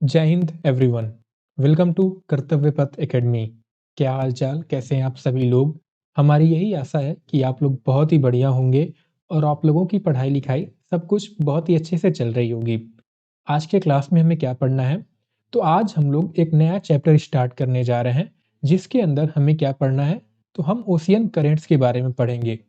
जय Hind everyone. Welcome to कर्तव्य पथ एकेडमी। क्या हाल चाल, कैसे हैं आप सभी लोग। हमारी यही आशा है कि आप लोग बहुत ही बढ़िया होंगे और आप लोगों की पढ़ाई लिखाई सब कुछ बहुत ही अच्छे से चल रही होगी। आज के क्लास में हमें क्या पढ़ना है, तो आज हम लोग एक नया चैप्टर स्टार्ट करने जा रहे हैं जिसके अंदर हमें क्या पढ़ना है, तो हम ओशियन करेंट्स के बारे में पढ़ेंगे।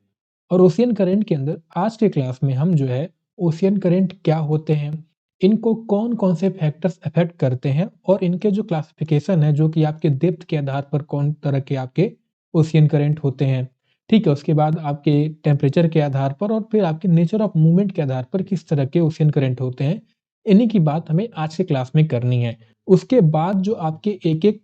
और ओशियन करंट के अंदर आज के क्लास में हम जो है ओशियन करंट क्या होते हैं, इनको कौन-कौन से फैक्टर्स अफेक्ट करते हैं और इनके जो क्लासिफिकेशन है जो कि आपके डेप्थ के आधार पर कौन तरह के आपके ओशियन करंट होते हैं। ठीक है, उसके बाद आपके टेम्परेचर के आधार पर और फिर आपके नेचर ऑफ मूवमेंट के आधार पर किस तरह के ओशियन करंट होते हैं, इन्हीं की बात हमें आज के क्लास में करनी है। उसके बाद जो आपके एक-एक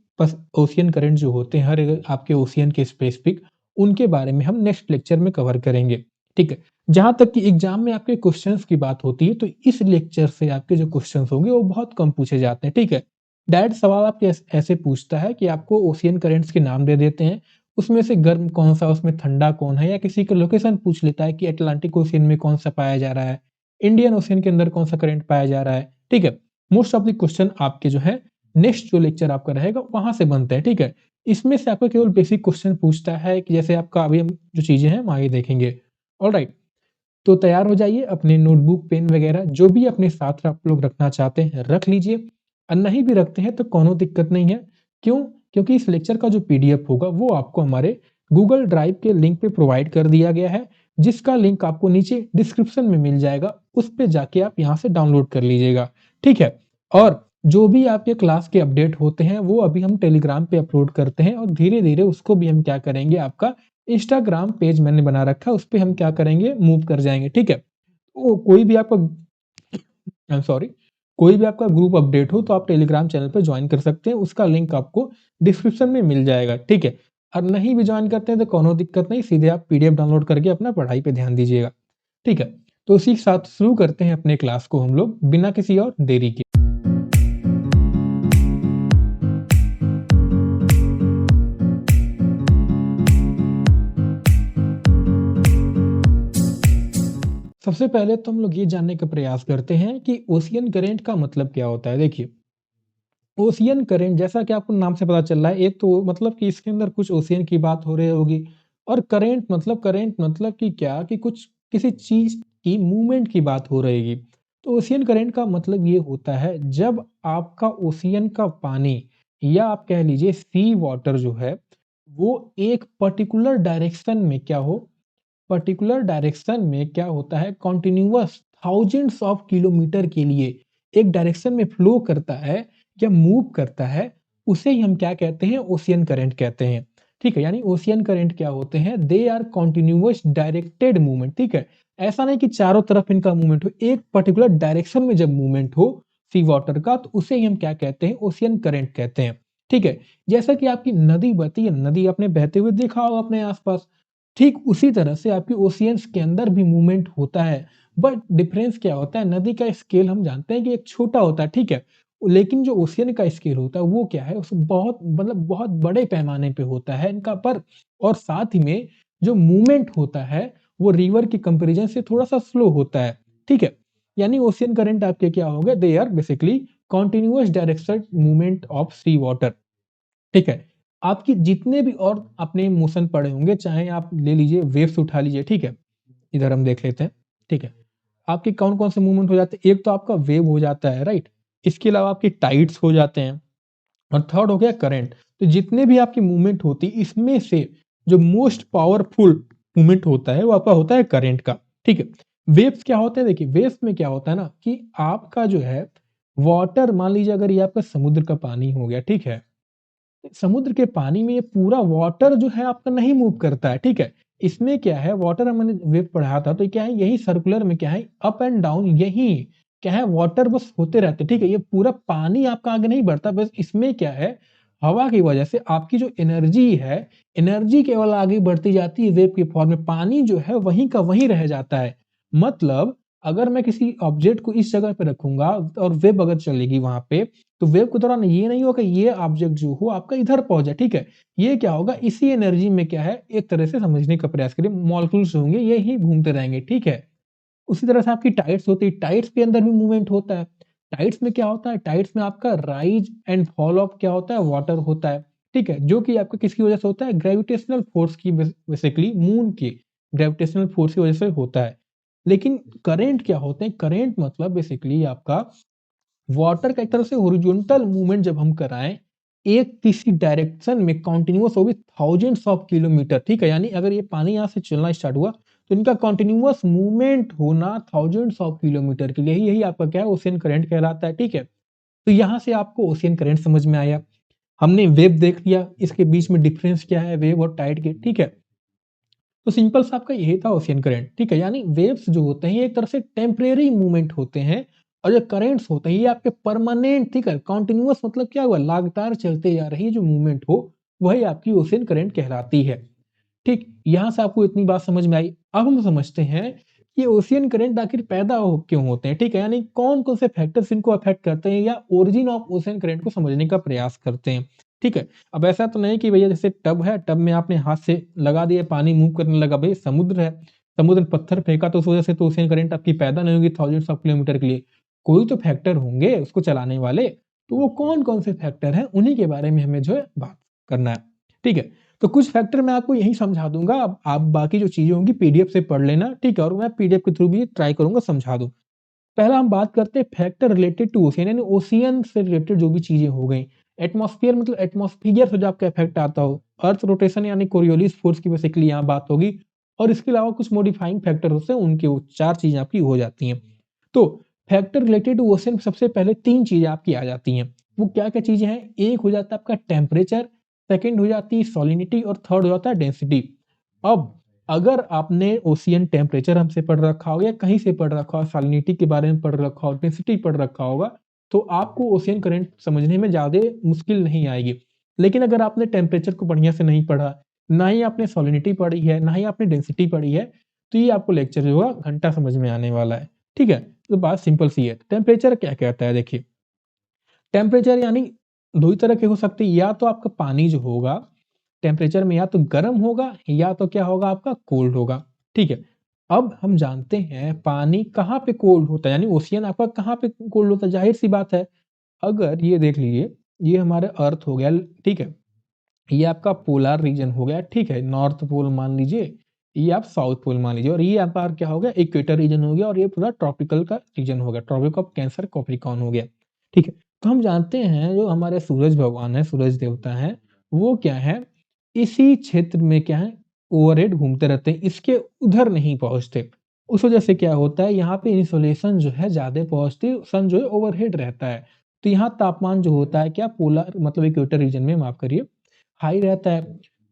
ओशियन करंट जो होते हैं, हर एक आपके ओशियन के स्पेसिफिक, उनके बारे में हम नेक्स्ट लेक्चर में कवर करेंगे। ठीक है। जहाँ तक कि एग्जाम में आपके क्वेश्चंस की बात होती है, तो इस लेक्चर से आपके जो क्वेश्चंस होंगे वो बहुत कम पूछे जाते हैं। ठीक है। डायरेक्ट सवाल आपके ऐसे पूछता है कि आपको ओशियन करेंट्स के नाम दे देते हैं, उसमें से गर्म कौन सा, उसमें ठंडा कौन है, या किसी का लोकेशन पूछ लेता है कि अटलांटिक ओशियन में कौन सा पाया जा रहा है, इंडियन ओशियन के अंदर कौन सा करंट पाया जा रहा है। ठीक है। मोस्ट ऑफ द क्वेश्चन आपके जो है नेक्स्ट जो लेक्चर आपका रहेगा वहां से बनते हैं। ठीक है। इसमें से आपको केवल बेसिक क्वेश्चन पूछता है कि जैसे आपका अभी हम जो चीजें हैं हम आगे देखेंगे। ऑलराइट। तो तैयार हो जाइए, अपने नोटबुक पेन वगैरह जो भी अपने साथ आप लोग रखना चाहते हैं रख लीजिए, और नहीं भी रखते हैं तो कोनो दिक्कत नहीं है। क्यों? क्योंकि इस लेक्चर का जो पीडीएफ होगा वो आपको हमारे गूगल ड्राइव के लिंक पे प्रोवाइड कर दिया गया है, जिसका लिंक आपको नीचे डिस्क्रिप्शन में मिल जाएगा, उस पे जाके आप यहाँ से डाउनलोड कर लीजिएगा। ठीक है। और जो भी आपके क्लास के अपडेट होते हैं वो अभी हम टेलीग्राम पे अपलोड करते हैं, और धीरे धीरे उसको भी हम क्या करेंगे, आपका इंस्टाग्राम पेज मैंने बना रखा है, उस पे हम क्या करेंगे, मूव कर जाएंगे। ठीक है। वो कोई भी आपका सॉरी, कोई भी आपका ग्रुप अपडेट हो तो आप टेलीग्राम चैनल पे ज्वाइन कर सकते हैं, उसका लिंक आपको डिस्क्रिप्शन में मिल जाएगा। ठीक है। और नहीं भी ज्वाइन करते हैं तो कोनो दिक्कत नहीं, सीधे आप पीडीएफ डाउनलोड करके अपना पढ़ाई पे ध्यान दीजिएगा। ठीक है। तो इसी के साथ शुरू करते हैं अपने क्लास को हम लोग बिना किसी और देरी के। सबसे पहले तो हम लोग ये जानने का प्रयास करते हैं कि ओशियन करंट का मतलब क्या होता है। देखिए, ओशियन करंट जैसा कि आपको नाम से पता चल रहा है, एक तो मतलब कि इसके अंदर कुछ ओशियन की बात हो रही होगी, और करंट मतलब कि क्या, कि कुछ किसी चीज की मूवमेंट की बात हो रहेगी। तो ओशियन करंट का मतलब ये होता है जब आपका ओशियन का पानी, या आप कह लीजिए सी वाटर जो है, वो एक पर्टिकुलर डायरेक्शन में क्या होता है, कॉन्टिन्यूअस थाउजेंड्स ऑफ किलोमीटर के लिए एक डायरेक्शन में फ्लो करता है या मूव करता है, उसे ही हम क्या कहते हैं, ओशियन करंट कहते हैं। ठीक है। यानी ओशियन करंट क्या होते हैं, they are continuous directed movement. ठीक है। ऐसा नहीं कि चारों तरफ इनका मूवमेंट हो, एक पर्टिकुलर डायरेक्शन में जब मूवमेंट हो सी वाटर का, तो उसे ही हम क्या कहते हैं, ओशियन करंट कहते हैं। ठीक है। जैसा कि आपकी नदी बहती है, नदी आपने बहते हुए देखा होगा अपने आसपास, ठीक उसी तरह से आपके ओशियंस के अंदर भी मूवमेंट होता है। बट डिफरेंस क्या होता है, नदी का स्केल हम जानते हैं कि एक छोटा होता है। ठीक है। लेकिन जो ओशियन का स्केल होता है वो क्या है, उस बहुत मतलब बहुत बड़े पैमाने पे होता है इनका पर, और साथ ही में जो मूवमेंट होता है वो रिवर के कंपैरिजन से थोड़ा सा स्लो होता है। ठीक है। यानी ओशियन करंट आपके क्या हो गए, they are basically continuous direction movement of sea water. ठीक है। आपकी जितने भी और आपने मोशन पढ़े होंगे, चाहे आप ले लीजिए वेव्स उठा लीजिए। ठीक है। इधर हम देख लेते हैं। ठीक है। आपके कौन-कौन से मूवमेंट हो जाते हैं, एक तो आपका वेव हो जाता है, राइट? इसके अलावा आपके टाइड्स हो जाते हैं, और थर्ड हो गया करंट। तो जितने भी आपकी मूवमेंट होती है, इसमें से जो मोस्ट पावरफुल मूवमेंट होता है वो आपका होता है करंट का। ठीक है। वेव्स क्या होते हैं, देखिए वेव्स में क्या होता है ना, कि आपका जो है वाटर, मान लीजिए अगर ये आपका समुद्र का पानी हो गया, ठीक है, समुद्र के पानी में ये पूरा वाटर जो है आपका नहीं मूव करता है। ठीक है। इसमें क्या है, वाटर हमने वेव पढ़ा था, तो क्या है, यही सर्कुलर में क्या है, अप एंड डाउन, यही क्या है, वाटर बस होते रहते हैं। ठीक है। ये पूरा पानी आपका आगे नहीं बढ़ता, बस इसमें क्या है, हवा की वजह से आपकी जो एनर्जी है, एनर्जी केवल आगे बढ़ती जाती है वेव के फॉर्म में, पानी जो है वहीं का वहीं रह जाता है। मतलब अगर मैं किसी ऑब्जेक्ट को इस जगह पे रखूंगा और वेव अगर चलेगी वहां पे, तो वेव के दौरान ये नहीं होगा ये ऑब्जेक्ट जो हो आपका इधर पहुंच जाए। ठीक है। ये क्या होगा, इसी एनर्जी में क्या है, एक तरह से समझने का प्रयास करिए, मॉलिक्यूल्स होंगे ये ही घूमते रहेंगे। ठीक है। उसी तरह से आपकी टाइड्स होती है, टाइड्स के अंदर भी मूवमेंट होता है। टाइड्स में क्या होता है? टाइड्स में आपका राइज एंड फॉल ऑफ क्या होता है? वाटर होता है, ठीक है? जो कि आपका किसकी वजह से होता है? ग्रेविटेशनल फोर्स की बेसिकली मून की ग्रेविटेशनल फोर्स की वजह से होता है। लेकिन करंट क्या होते हैं? करंट मतलब बेसिकली आपका वाटर का एक तरह से हॉरिजॉन्टल मूवमेंट जब हम कराएँ, एक किसी डायरेक्शन में कंटीन्यूअस वो भी थाउजेंड्स ऑफ किलोमीटर, ठीक है? यानी अगर ये पानी यहाँ से चलना स्टार्ट हुआ, तो इनका कंटीन्यूअस मूवमेंट होना थाउजेंड्स ऑफ किलोमीटर के लिए यही यही आपका क्या है? ओशियन करंट कहलाता है, ठीक है? तो यहाँ से आपको ओशियन करंट समझ में आया। हमने वेव देख लिया, इसके बीच में डिफरेंस क्या है वेव और टाइड के, ठीक है? तो सिंपल सा आपका यही था ओशियन करंट, ठीक है? यानी वेव्स जो होते हैं ये एक तरह से टेम्परेरी मूवमेंट होते हैं और जो करंट्स होते हैं ये आपके परमानेंट, ठीक है? कंटीन्यूअस मतलब क्या हुआ? लगातार चलते जा रही जो मूवमेंट हो, वही आपकी ओशियन करंट कहलाती है, ठीक? यहाँ से आपको इतनी बात समझ में आई। अब हम समझते हैं कि ओशियन करंट आखिर पैदा हो क्यों होते हैं, ठीक है? यानी कौन-कौन से फैक्टर्स इनको अफेक्ट करते हैं या ओरिजिन ऑफ ओशियन करंट को समझने का प्रयास करते हैं, ठीक है? अब ऐसा तो नहीं कि भैया जैसे टब है, टब में आपने हाथ से लगा दिया, पानी मूव करने लगा, भई समुद्र है, समुद्र में पत्थर फेंका तो उस वजह से तो ओशियन करंट आपकी पैदा नहीं होगी थाउजेंड्स ऑफ किलोमीटर के लिए। कोई तो फैक्टर होंगे उसको चलाने वाले, तो वो कौन-कौन से फैक्टर हैं, उन्हीं के बारे में हमें जो है बात करना है, ठीक है? तो कुछ फैक्टर मैं आपको यहीं समझा दूँगा, अब आप बाकी जो चीज़ें होंगी पीडीएफ से पढ़ लेना, ठीक है? और मैं पीडीएफ के थ्रू भी ट्राई करूँगा समझा दूँ। पहला हम बात करते हैं फैक्टर रिलेटेड टू ओशियन यानी ओशियन से रिलेटेड जो भी चीज़ें हो गई। एटमॉस्फेयर मतलब एटमॉस्फियर से जो आपका इफेक्ट आता हो, अर्थ रोटेशन यानी कोरियोलिस फोर्स की बेसिकली यहाँ बात होगी और इसके अलावा कुछ मॉडिफाइंग फैक्टर होते हैं, उनके वो 4 चीज़ें आपकी हो जाती हैं। तो फैक्टर रिलेटेड टू ओशियन सबसे पहले 3 चीज़ें आपकी आ जाती हैं। वो क्या-क्या चीज़ें हैं? एक हो जाता है आपका टेम्परेचर, सेकंड हो जाती है सैलिनिटी और थर्ड हो जाता है डेंसिटी। अब अगर आपने ओशियन टेम्परेचर हमसे पढ़ रखा हो या कहीं से पढ़ रखा हो, सैलिनिटी के बारे में पढ़ रखा हो, डेंसिटी पढ़ रखा होगा, तो आपको ओशियन करंट समझने में ज़्यादा मुश्किल नहीं आएगी। लेकिन अगर आपने टेम्परेचर को बढ़िया से नहीं पढ़ा, ना ही आपने सैलिनिटी पढ़ी है, ना ही आपने डेंसिटी पढ़ी है, तो ये आपको लेक्चर जो होगा घंटा समझ में आने वाला है। ठीक है? तो बात सिंपल सी है। टेम्परेचर क्या कहता है देखिए, टेम्परेचर यानी 2 ही तरह के हो सकते हैं, या तो आपका पानी जो होगा, टेम्परेचर में या तो गर्म होगा या तो क्या होगा आपका कोल्ड होगा, ठीक है? अब हम जानते हैं पानी कहाँ पे कोल्ड होता है, यानी ओशियन आपका कहाँ पे कोल्ड होता है, ज़ाहिर-सी बात है। अगर ये देख लीजिए, ये हमारा अर्थ हो गया, ठीक है? ये आपका पोलर रीजन हो गया, ठीक है? नॉर्थ पोल मान लीजिए, ये आप साउथ पोल मान लीजिए और ये आपका क्या हो गया इक्वेटर रीजन हो गया और ये पूरा ट्रॉपिकल का रीजन हो गया, ट्रॉपिक ऑफ कैंसर कैप्रिकॉर्न हो गया, ठीक है? तो हम जानते हैं जो हमारे सूरज भगवान हैं, सूरज देवता हैं, वो क्या है, इसी क्षेत्र में क्या है, ओवरहेड घूमते रहते हैं, इसके उधर नहीं पहुँचते। उस वजह से क्या होता है, यहाँ पे इंसोलेशन जो है ज़्यादा पहुँचती, सन जो है ओवरहेड रहता है। तो यहाँ तापमान जो होता है क्या पोलर मतलब इक्वेटर रीजन में माफ़ करिए हाई रहता है।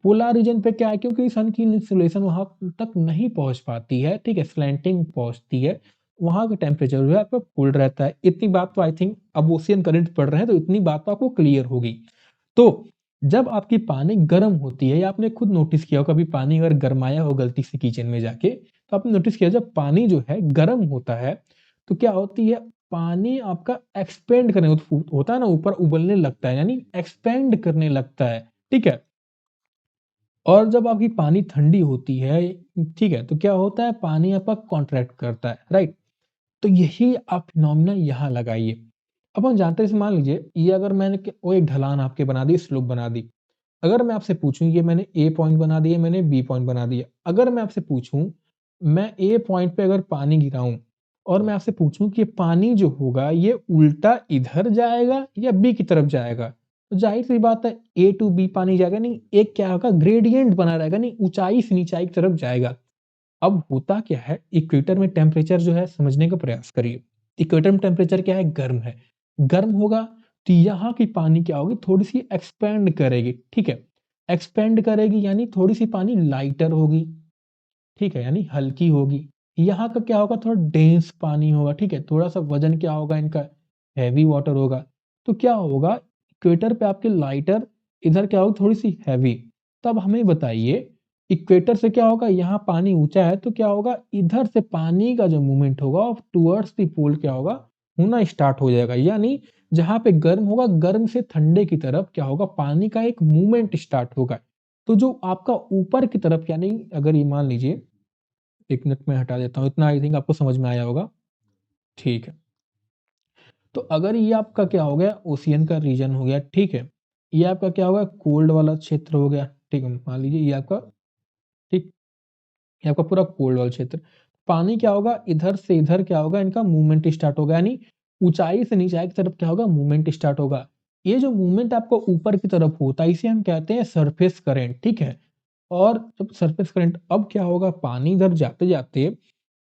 पोलर रीजन पे क्या है क्योंकि सन की इंसोलेशन वहाँ तक नहीं पहुँच पाती है, ठीक है? स्लैंटिंग पहुँचती है, वहाँ का टेम्परेचर जो है आपका कोल्ड रहता है। इतनी बात तो आई थिंक अब ओशियन करंट पढ़ रहे हैं तो इतनी बात तो आपको क्लियर होगी। तो जब आपकी पानी गर्म होती है या आपने खुद नोटिस किया हो कभी पानी अगर गरमाया हो गलती से किचन में जाके, तो आपने नोटिस किया जब पानी जो है गर्म होता है, तो क्या होती है पानी आपका एक्सपेंड करने होता है ना ऊपर उबलने लगता है यानी एक्सपेंड करने लगता है, ठीक है? और जब आपकी पानी ठंडी होती है, ठीक है? तो क्या होता है पानी आपका कॉन्ट्रैक्ट करता है, राइट? तो यही आप फिनोमेना यहाँ लगाइए। अब हम जानते हैं जैसे मान लीजिए ये अगर मैंने वो एक ढलान आपके बना दी, स्लोप बना दी। अगर मैं आपसे पूछूँ ये मैंने ए पॉइंट बना दिया, मैंने बी पॉइंट बना दिया। अगर मैं आपसे पूछूँ, मैं ए पॉइंट पे अगर पानी गिराऊँ और मैं आपसे पूछूँ कि पानी जो होगा ये उल्टा इधर जाएगा या बी की तरफ जाएगा? तो ज़ाहिर-सी बात है ए टू बी पानी जाएगा नहीं, एक क्या होगा ग्रेडिएंट बना रहेगा नहीं, ऊँचाई से नीचाई की तरफ जाएगा। अब होता क्या है इक्वेटर में टेम्परेचर जो है समझने का प्रयास करिए। इक्वेटर में टेम्परेचर क्या है गर्म है। गर्म होगा तो यहाँ की पानी क्या होगी थोड़ी-सी एक्सपैंड करेगी, ठीक है? एक्सपैंड करेगी यानी थोड़ी-सी पानी लाइटर होगी, ठीक है? यानी हल्की होगी। यहाँ का क्या होगा थोड़ा डेंस पानी होगा, ठीक है? थोड़ा-सा वज़न क्या होगा इनका हेवी वाटर होगा। तो क्या होगा इक्वेटर पे आपके लाइटर, इधर क्या होगी थोड़ी-सी हेवी। तब हमें बताइए इक्वेटर से क्या होगा यहाँ पानी ऊँचा है तो क्या होगा इधर से पानी का जो मूवमेंट होगा टुवर्ड्स द पोल क्या होगा होना स्टार्ट हो जाएगा। यानी जहाँ पे गर्म होगा, गर्म से ठंडे की तरफ क्या होगा पानी का एक मूवमेंट स्टार्ट होगा। तो जो आपका ऊपर की तरफ यानी अगर ये मान लीजिए 1 मिनट में हटा देता हूँ, इतना आई थिंक आपको समझ में आया होगा। ठीक है। तो अगर ये आपका क्या हो गया ओशियन का रीजन हो गया, ठीक है। ये आपका क्या होगा कोल्ड वाला क्षेत्र हो गया, ठीक है। मान लीजिए ये आपका ठीक ये आपका पूरा कोल्ड वाला क्षेत्र। पानी क्या होगा इधर से इधर क्या होगा इनका मूवमेंट स्टार्ट होगा, यानी ऊँचाई से नीचाई की तरफ क्या होगा मूवमेंट स्टार्ट होगा। ये जो मूवमेंट आपका ऊपर की तरफ होता है इसे हम कहते हैं सरफेस करंट, ठीक है। और जब सरफेस करंट अब क्या होगा पानी इधर जाते-जाते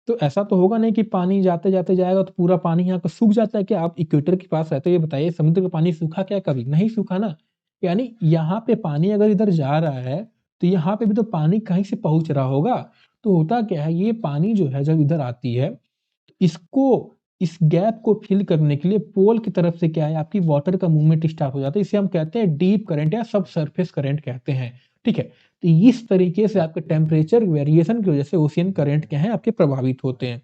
तो ऐसा तो होगा नहीं कि पानी जाते-जाते जाएगा तो पूरा पानी यहाँ पे सूख जाता है क्या? आप इक्वेटर के पास रहते हो, ये बताइए समुद्र का पानी सूखा क्या कभी? नहीं सूखा ना। यानी यहाँ पे पानी अगर इधर जा रहा है, तो यहाँ पे भी तो पानी कहीं से पहुँच रहा होगा। तो होता क्या है ये पानी जो है जब इधर आती है, इसको इस गैप को फ़िल करने के लिए पोल की तरफ से क्या है आपकी वाटर का मूवमेंट स्टार्ट हो जाता है। इसे हम कहते हैं डीप करंट या सबसरफेस करंट कहते हैं, ठीक है। तो इस तरीके से आपके टेम्परेचर वेरिएशन की वजह से ओशियन करंट क्या है आपके प्रभावित होते हैं।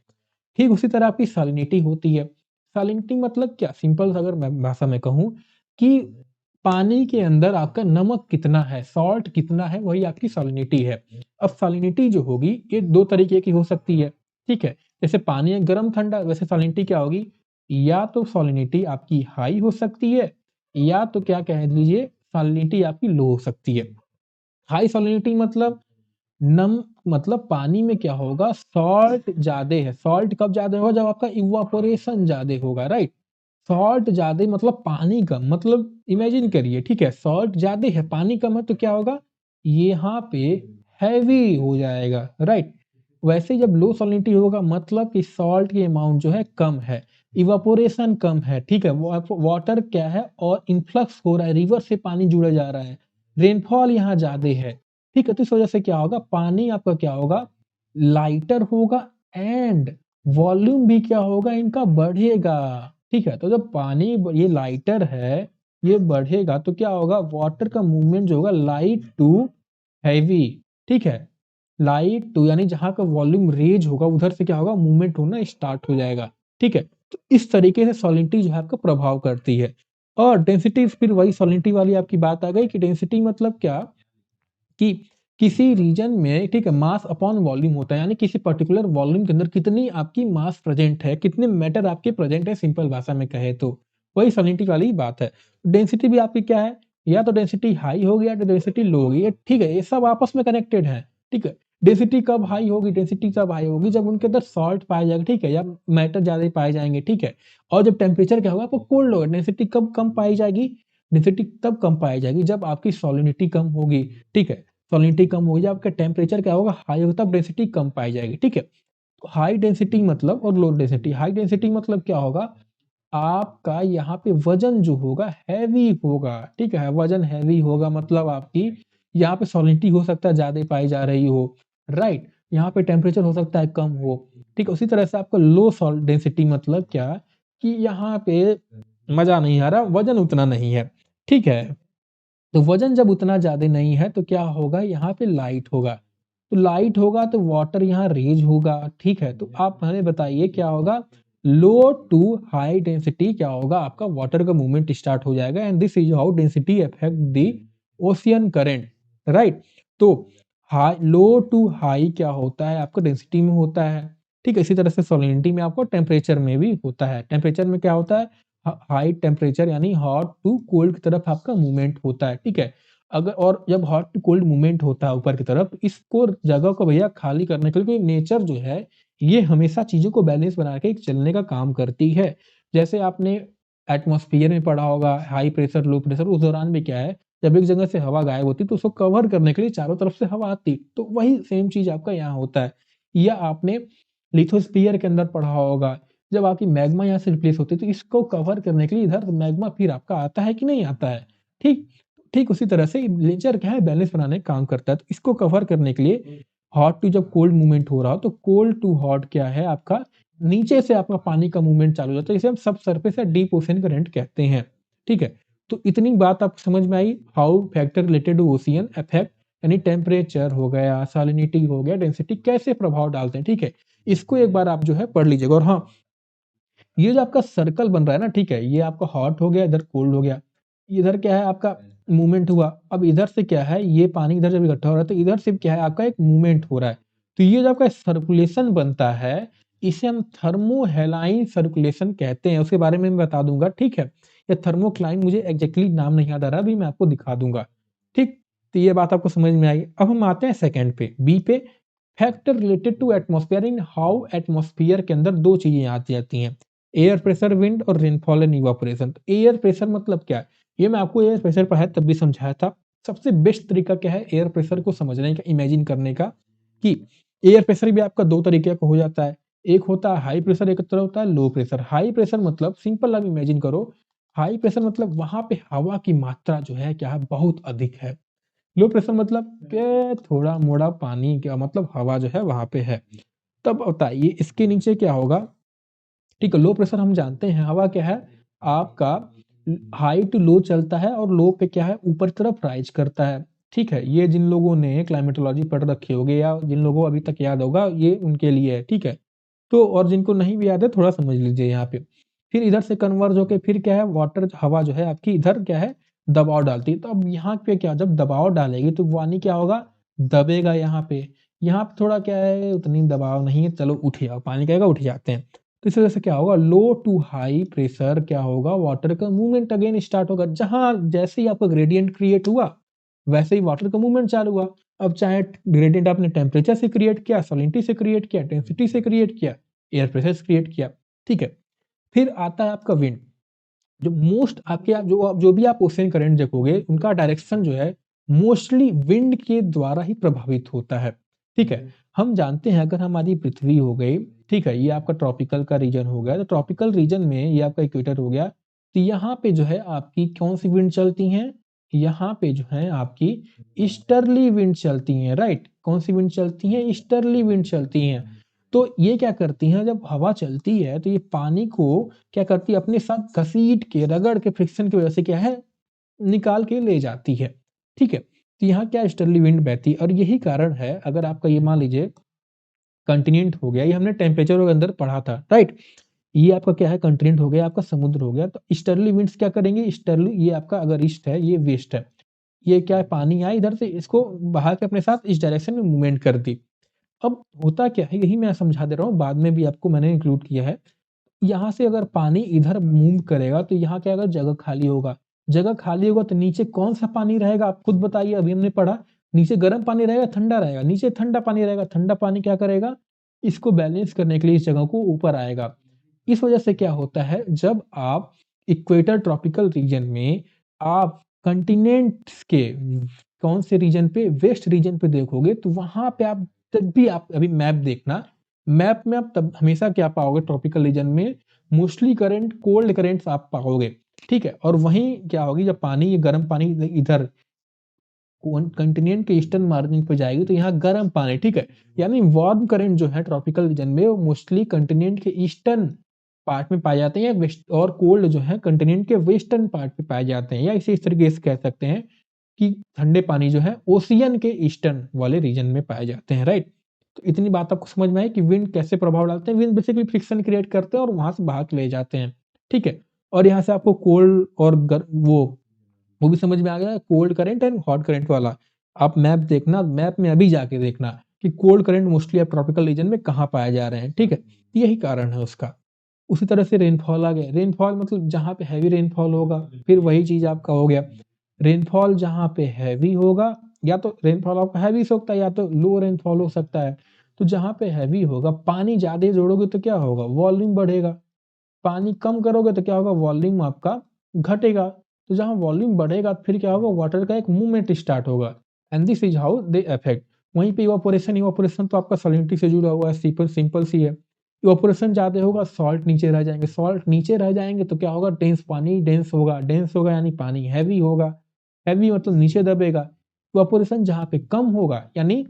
ठीक उसी तरह आपकी सैलिनिटी होती है। सैलिनिटी मतलब क्या? सिंपल अगर मैं भाषा में कहूँ कि पानी के अंदर आपका नमक कितना है, सॉल्ट कितना है, वही आपकी सैलिनिटी है। अब सैलिनिटी जो होगी ये 2 तरीके की हो सकती है, ठीक है? जैसे पानी है गरम-ठंडा वैसे सैलिनिटी क्या होगी? या तो सैलिनिटी आपकी हाई हो सकती है या तो क्या कह लीजिए सैलिनिटी आपकी लो हो सकती है। हाई सैलिनिटी मतलब पानी में क्या होगा सॉल्ट ज़्यादा है। सॉल्ट कब ज़्यादा होगा जब आपका इवेपोरेशन ज़्यादा होगा, राइट? सॉल्ट ज़्यादा मतलब पानी कम मतलब इमेजिन करिए, ठीक है? सॉल्ट ज़्यादा है, पानी कम है तो क्या होगा? यहाँ पे हेवी हो जाएगा, राइट? वैसे जब लो सैलिनिटी होगा मतलब कि सॉल्ट की अमाउंट जो है कम है, इवेपोरेशन कम है, ठीक है? वाटर क्या है और इन्फ्लक्स हो रहा है, रिवर से पानी जुड़ा जा रहा है, रेनफॉल यहाँ ज़्यादा है, ठीक है? तो इस वजह से क्या होगा पानी आपका क्या होगा लाइटर होगा एंड वॉल्यूम भी क्या होगा इनका बढ़ेगा, ठीक है? तो जब पानी ये लाइटर है, ये बढ़ेगा तो क्या होगा वाटर का मूवमेंट जो होगा लाइट टू हेवी, ठीक है? लाइट टू यानी जहाँ का वॉल्यूम रेज़ होगा उधर से क्या होगा मूवमेंट होना स्टार्ट हो जाएगा, ठीक है? तो इस तरीके से सैलिनिटी जो है आपका प्रभाव करती है। और डेंसिटी फिर वही सैलिनिटी वाली आपकी बात आ गई कि डेंसिटी मतलब क्या कि किसी रीजन में ठीक है मास अपॉन वॉल्यूम होता है यानी किसी पर्टिकुलर वॉल्यूम के अंदर कितनी आपकी मास प्रेजेंट है, कितने मैटर आपके प्रेजेंट है सिंपल भाषा में कहे तो। वही सैलिनिटी वाली बात है। डेंसिटी भी आपकी क्या है? या तो डेंसिटी हाई होगी या तो डेंसिटी लो होगी। ये ठीक है, ये सब आपस में कनेक्टेड है। ठीक है? डेंसिटी कब हाई होगी? डेंसिटी तब हाई होगी जब उनके अंदर सॉल्ट पाया जाएगा, ठीक है? या मैटर ज़्यादा पाए जाएँगे, ठीक है? और जब टेम्परेचर क्या होगा आपको कोल्ड होगा। डेंसिटी कब कम पाई जाएगी? डेंसिटी तब कम पाई जाएगी जब आपकी सॉलिनिटी कम होगी, ठीक है? सॉलिनिटी कम होगी, जब आपका टेम्परेचर क्या होगा हाई होगा तब डेंसिटी कम पाई जाएगी, ठीक है? तो हाई डेंसिटी मतलब और लो डेंसिटी, हाई डेंसिटी मतलब क्या होगा? आपका यहाँ पे वज़न जो होगा हैवी होगा, ठीक है? वज़न हैवी होगा मतलब आपकी यहाँ पे सॉलिनिटी हो सकता है ज़्यादा पाई जा रही हो, राइट? यहाँ पे टेम्परेचर हो सकता है कम हो, ठीक है? उसी तरह से आपका लो सॉल डेंसिटी मतलब क्या? कि यहाँ पे मज़ा नहीं आ रहा, वज़न उतना नहीं है, ठीक है? तो वज़न जब उतना ज़्यादा नहीं है तो क्या होगा यहाँ पे लाइट होगा। तो लाइट होगा तो वाटर यहाँ रेज़ होगा, ठीक है? तो आप हमें बताइए क्या होगा? लो टू हाई डेंसिटी क्या होगा? आपका वाटर का मूवमेंट स्टार्ट हो जाएगा and this is how density affect the ocean current, right? तो हाई लो टू हाई क्या होता है? आपका डेंसिटी में होता है, ठीक है? इसी तरह से सैलिनिटी में आपको टेम्परेचर में भी होता है। टेम्परेचर में क्या होता है? हाई टेम्परेचर यानी हॉट टू कोल्ड की तरफ आपका मूवमेंट होता है, ठीक है? अगर और जब हॉट टू कोल्ड मूवमेंट होता है ऊपर की तरफ, इसको जगह को भैया खाली करने के लिए क्योंकि नेचर जो है, ये हमेशा चीज़ों को बैलेंस बना के चलने का काम करती है। जैसे आपने एटमॉस्फियर में पढ़ा होगा हाई प्रेशर, लो प्रेशर उस दौरान भी क्या है, जब एक जगह से हवा गायब होती तो उसको कवर करने के लिए चारों तरफ से हवा आती, तो वही सेम चीज़ आपका यहाँ होता है। या आपने लिथोस्फियर के अंदर पढ़ा होगा जब आपकी मैग्मा यहाँ से रिप्लेस होती है तो इसको कवर करने के लिए इधर मैग्मा फिर आपका आता है कि नहीं आता है, ठीक? ठीक उसी तरह से नेचर क्या है बैलेंस बनाने का काम करता है। तो इसको कवर करने के लिए हॉट टू जब कोल्ड मूवमेंट हो रहा हो तो कोल्ड टू हॉट क्या है आपका नीचे से आपका पानी का मूवमेंट चालू हो जाता है। इसे हम सबसरफेस या डीप ओशन करंट कहते हैं, ठीक है? तो इतनी बात आपको समझ में आई how factor related to ocean affect यानी टेम्परेचर हो गया, सैलिनिटी हो गया, डेंसिटी कैसे प्रभाव डालते हैं, ठीक है? इसको एक बार आप जो है पढ़ लीजिएगा और हाँ, ये जो आपका सर्कल बन रहा है ना, ठीक है? ये आपका हॉट हो गया, इधर कोल्ड हो गया। इधर क्या है आपका मूवमेंट हुआ। अब इधर से क्या है ये पानी इधर जब इकट्ठा हो रहा है तो इधर से क्या है आपका एक मूवमेंट हो रहा है। तो ये जो आपका सर्कुलेशन बनता है, इसे हम थर्मोहैलाइन सर्कुलेशन कहते हैं, उसके बारे में मैं बता दूँगा, ठीक है? या थर्मोक्लाइन, मुझे एग्ज़ैक्टली नाम नहीं याद आ रहा, अभी मैं आपको दिखा दूँगा, ठीक? तो ये बात आपको समझ में आई। अब हम आते हैं सेकंड पे, बी पे, factor related to atmosphere in how atmosphere के अंदर 2 चीज़ें आती जाती हैं, एयर प्रेशर, विंड और रेनफॉल एंड इवापोरेशन। तो एयर प्रेशर मतलब क्या है? ये मैं आपको एयर प्रेशर पढ़ाया तब भी समझाया था। सबसे बेस्ट तरीका क्या है एयर प्रेशर को समझने का, इमेजिन करने का, कि एयर प्रेशर भी आपका 2 तरीके का हो जाता है। एक होता है हाई प्रेशर, एक तरह होता है लो प्रेशर। हाई प्रेशर मतलब सिंपल आप इमेजिन करो, हाई प्रेशर मतलब वहाँ पे हवा की मात्रा जो है क्या है, बहुत अधिक है। लो प्रेशर मतलब के थोड़ा-मोड़ा पानी क्या मतलब हवा जो है वहाँ पे है। तब बताइए इसके नीचे क्या होगा? ठीक है, लो प्रेशर हम जानते हैं हवा क्या है, आपका हाई टू लो चलता है और लो पे क्या है ऊपर की तरफ राइज़ करता है, ठीक है? ये जिन लोगों ने क्लाइमेटोलॉजी पढ़ रखी होगी या जिन लोगों को अभी तक याद होगा ये उनके लिए है, ठीक है? तो और जिनको नहीं भी याद है थोड़ा समझ लीजिए यहाँ पे। फिर इधर से कन्वर्ज होके फिर क्या है वाटर हवा जो है आपकी इधर क्या है दबाव डालती है। तो अब यहाँ पे क्या जब दबाव डालेगी तो पानी क्या होगा दबेगा यहाँ पे। यहाँ पे थोड़ा क्या है उतनी दबाव नहीं है, चलो उठ जाओ, पानी क्या होगा उठ जाते हैं। तो इस वजह से क्या होगा लो टू हाई प्रेशर क्या होगा वाटर का मूवमेंट अगेन स्टार्ट होगा। जहाँ जैसे ही आपका ग्रेडियंट क्रिएट हुआ, वैसे ही वाटर का मूवमेंट चालू हुआ। अब चाहे ग्रेडियंट आपने टेम्परेचर से क्रिएट किया, सैलिनिटी से क्रिएट किया, डेंसिटी से क्रिएट किया, एयर प्रेशर से क्रिएट किया, ठीक है? फिर आता है आपका विंड, जो मोस्ट आपके आप जो भी आप ओशन करंट देखोगे, उनका डायरेक्शन जो है मोस्टली विंड के द्वारा ही प्रभावित होता है, ठीक है? हम जानते हैं अगर हमारी पृथ्वी हो गई, ठीक है? ये आपका ट्रॉपिकल का रीजन हो गया, तो ट्रॉपिकल रीजन में ये आपका इक्वेटर हो गया, तो यहाँ पे जो है आपकी कौन-सी विंड चलती हैं? यहाँ पे जो है आपकी ईस्टर्ली विंड चलती हैं, राइट? कौन-सी विंड चलती हैं? ईस्टर्ली विंड चलती हैं। तो ये क्या करती हैं जब हवा चलती है तो ये पानी को क्या करती है अपने साथ घसीट के, रगड़ के फ्रिक्शन की वजह से क्या है निकाल के ले जाती है, ठीक है? तो यहाँ क्या ईस्टर्ली विंड बहती है और यही कारण है अगर आपका ये मान लीजिए कॉन्टिनेंट हो गया, ये हमने टेम्परेचर के अंदर पढ़ा था, राइट? ये आपका क्या है कॉन्टिनेंट हो गया, आपका समुद्र हो गया, तो ईस्टर्ली विंड्स क्या करेंगे ईस्टर्ली ये आपका अगर ईस्ट है, ये वेस्ट है। ये क्या है पानी आया इधर से इसको बहा के अपने साथ इस डायरेक्शन में मूवमेंट कर दी। अब होता क्या है यही मैं समझा दे रहा हूँ, बाद में भी आपको मैंने इंक्लूड किया है। यहाँ से अगर पानी इधर मूव करेगा तो यहाँ क्या होगा जगह खाली होगा। जगह खाली होगा तो नीचे कौन-सा पानी रहेगा आप खुद बताइए अभी हमने पढ़ा, नीचे गर्म पानी रहेगा, ठंडा रहेगा, नीचे ठंडा पानी रहेगा, ठंडा पानी क्या करेगा, इसको बैलेंस करने के लिए इस जगह को ऊपर आएगा। इस वजह से क्या होता है जब आप इक्वेटर ट्रॉपिकल रीजन में आप कॉन्टिनेंट्स के कौन से रीजन पे वेस्ट रीजन पे देखोगे तो वहाँ पे आप जब भी आप अभी मैप देखना, मैप में आप तब हमेशा क्या पाओगे ट्रॉपिकल रीजन में मोस्टली करंट कोल्ड करंट्स आप पाओगे, ठीक है? और वहीं क्या होगी जब पानी ये गर्म पानी इधर कॉन्टिनेंट के ईस्टर्न मार्जिन पे जाएगी तो यहाँ गर्म पानी, ठीक है? यानी वार्म करंट जो है ट्रॉपिकल रीजन में वो मोस्टली कॉन्टिनेंट के ईस्टर्न पार्ट में पाए जाते हैं या वेस्ट और कोल्ड जो है कॉन्टिनेंट के वेस्टर्न पार्ट पे पाए जाते हैं या इसे इस तरीके से कह सकते हैं कि ठंडे पानी जो है ओशियन के ईस्टर्न वाले रीजन में पाए जाते हैं, राइट? तो इतनी बात आपको समझ में आई कि विंड कैसे प्रभाव डालते हैं। विंड बेसिकली फ्रिक्शन क्रिएट करते हैं और वहाँ से बहा के ले जाते हैं, ठीक है? और यहाँ से आपको कोल्ड और वो भी समझ में आ गया cold current and hot current वाला। आप मैप देखना, मैप में अभी जाके देखना कि कोल्ड करंट मोस्टली आप ट्रॉपिकल रीजन में कहाँ पाए जा रहे हैं, ठीक है? यही कारण है उसका। उसी तरह से रेनफॉल आ गया, रेनफॉल मतलब जहाँ पे हेवी रेनफॉल होगा, फिर वही चीज़ आपका हो गया। रेनफॉल जहाँ पे हैवी होगा या तो रेनफॉल आपका हैवी हो सकता है या तो लो रेनफॉल हो सकता है। तो जहाँ पे हैवी होगा पानी ज़्यादा जोड़ोगे तो क्या होगा वॉल्यूम बढ़ेगा, पानी कम करोगे तो क्या होगा वॉल्यूम आपका घटेगा। तो जहाँ वॉल्यूम बढ़ेगा फिर क्या होगा वाटर का एक मूवमेंट स्टार्ट होगा and this is how they affect. वहीं पे इवापोरेशन, इवापोरेशन तो आपका सैलिनिटी से जुड़ा हुआ है, सिंपल सिंपल सी है। इवापोरेशन ज़्यादा होगा सॉल्ट नीचे रह जाएँगे, सॉल्ट नीचे रह जाएँगे तो क्या होगा डेंस पानी डेंस होगा यानी पानी हैवी होगा, हैवी मतलब नीचे दबेगा। इवापोरेशन जहाँ पे कम होगा यानी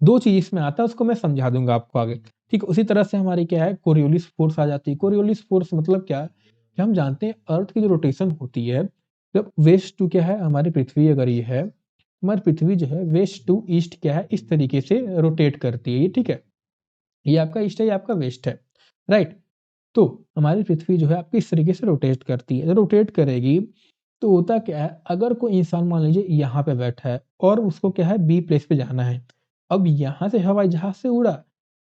2 चीज़ इसमें आता है उसको मैं समझा दूँगा आपको आगे। ठीक है, उसी तरह से हमारी क्या है कोरियोलिस फ़ोर्स आ जाती है। कोरियोलिस फ़ोर्स मतलब क्या है कि हम जानते हैं अर्थ की जो रोटेशन होती है, जब वेस्ट टू क्या है हमारी पृथ्वी अगर ये है, हमारी पृथ्वी जो है वेस्ट टू ईस्ट क्या है इस तरीके से रोटेट करती है ये, ठीक है? ये आपका ईस्ट है, ये आपका वेस्ट है, राइट? तो हमारी पृथ्वी जो है आपकी इस तरीके से रोटेट करती है। जब रोटेट करेगी तो होता क्या है अगर कोई इंसान मान लीजिए यहाँ पे बैठा है और उसको क्या है बी प्लेस पे जाना है। अब यहाँ से हवाई जहाज़ से उड़ा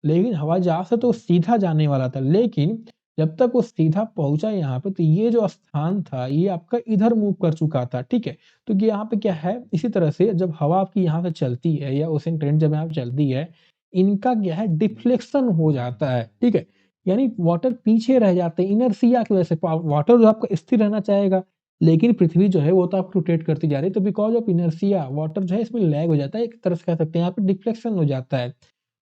लेकिन हवाई जहाज से तो सीधा जाने वाला था, लेकिन जब तक वो सीधा पहुँचा यहाँ पे, तो ये जो स्थान था, ये आपका इधर मूव कर चुका था, ठीक है? तो ये यहाँ पे क्या है, इसी तरह से जब हवा आपकी यहाँ से चलती है या ओशन करंट जब यहाँ पे चलती है, इनका क्या है डिफ्लेक्शन हो जाता है, ठीक है? यानी वाटर पीछे रह जाते हैं इनर्शिया की वजह से। वाटर जो आपका स्थिर रहना चाहेगा, लेकिन पृथ्वी जो है वो तो आपको रोटेट करती जा रही है, तो बिकॉज़ ऑफ इनर्शिया वाटर जो है इसमें लैग हो जाता है, एक तरह से कह सकते हैं यहाँ पे डिफ्लेक्शन हो जाता है।